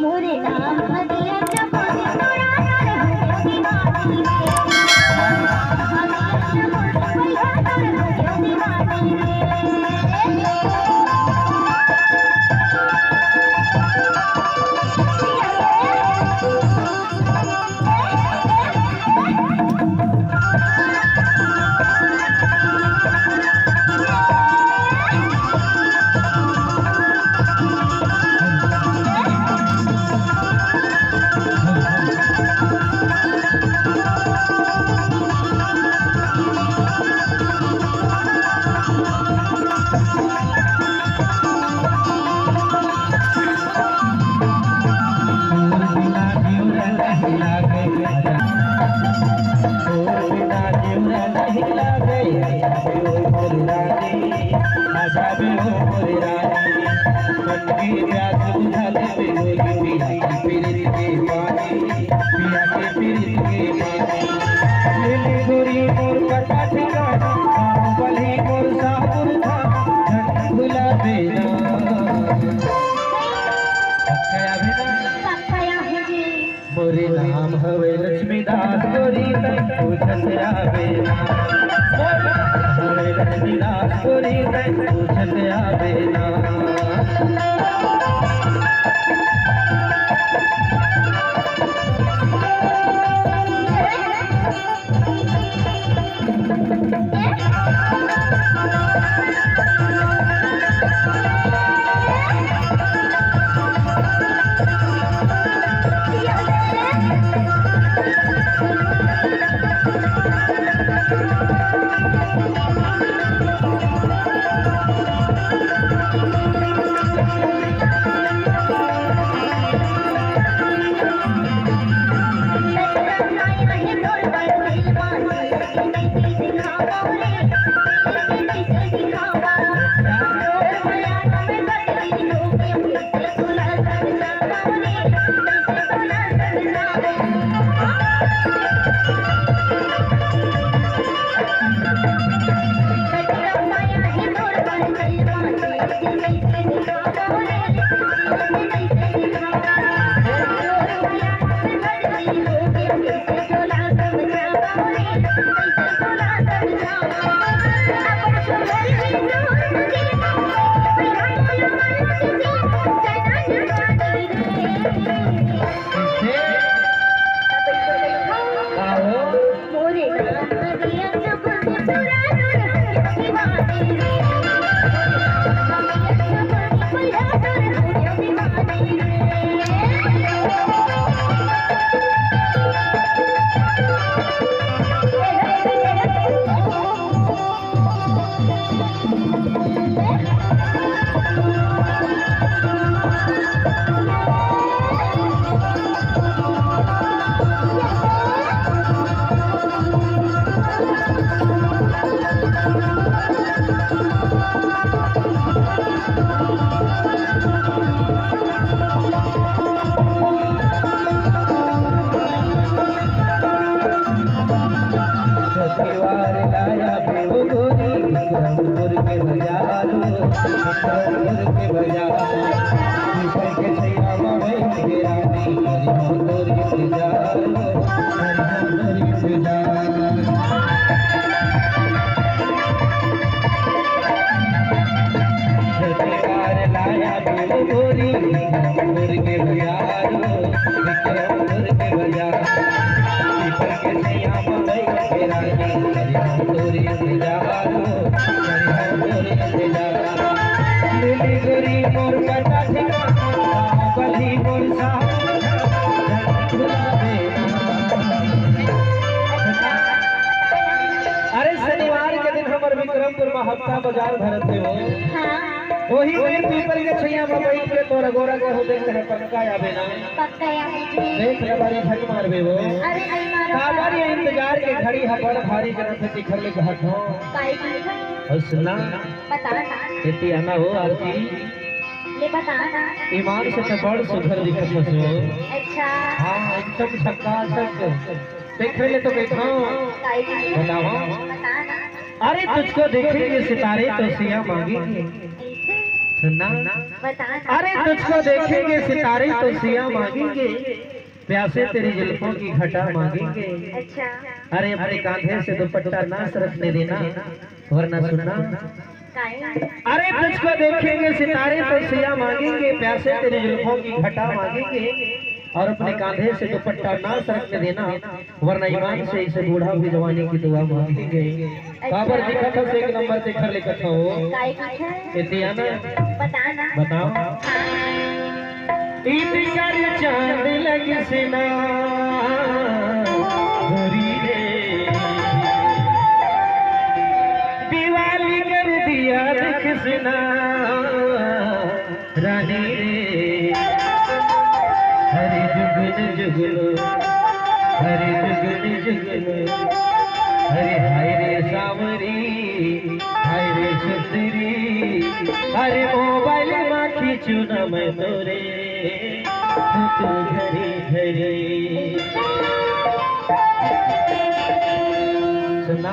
मोरे नाम मोरे नाम हवे लक्ष्मीदास गोरी तै पूछत आवे ना हवे लक्ष्मीदास गोरी तै पूछत आवे ना हफ्ता बाजार भरत हो वही पेड़ पीपल के छैया में बैठ के तोरा गोरा को देख रहे पक्का आवे ना पक्का आवे देख ले बारी झक मारबे वो अरे आई मारो काबारी इंतजार के खड़ी है बड़ भारी जन से दिखर ले घाट हो काई की और सुना बता ना इति आना हो आरती पहले बताना। ईमान से तो बड़ सुघर दिखत हो। अच्छा हाँ एकदम झकाझक देख ले तो बैठा बताओ। बताना। अरे तुझको देखेंगे सितारे तो सिया मांगेंगे। ऐसे सुनना बताना। अरे तुझको देखेंगे सितारे तो सिया मांगेंगे, प्यासे तेरी जुल्फों की घटा मांगेंगे। अच्छा अरे अपने कांधे से दुपट्टा ना सरकने देना वरना सुनना। काहे? अरे तुझको देखेंगे सितारे तो सिया मांगेंगे, प्यासे तेरी जुल्फों की घटा मांगेंगे और अपने कांधे से दुपट्टा ना सरकने देना वरना ईमान से इसे बूढ़ा भी जवानी की दुआ मांगेंगे। काबर दिखा था से एक नंबर देखकर लिखा था वो काहे की है? ये दिया ना बताना। बताओ। ईद कर चांद लग सिना गोरी रे, दिवाली कर दिया देख सिना रानी रे, हरे जुगन जुगलो हरे जुगन जुगलो, हरे हाय रे सावरी हाय रे सुंदरी, हरे मोबाइल माँ खींचू न मैं तोरे तू घरी घरी। सुना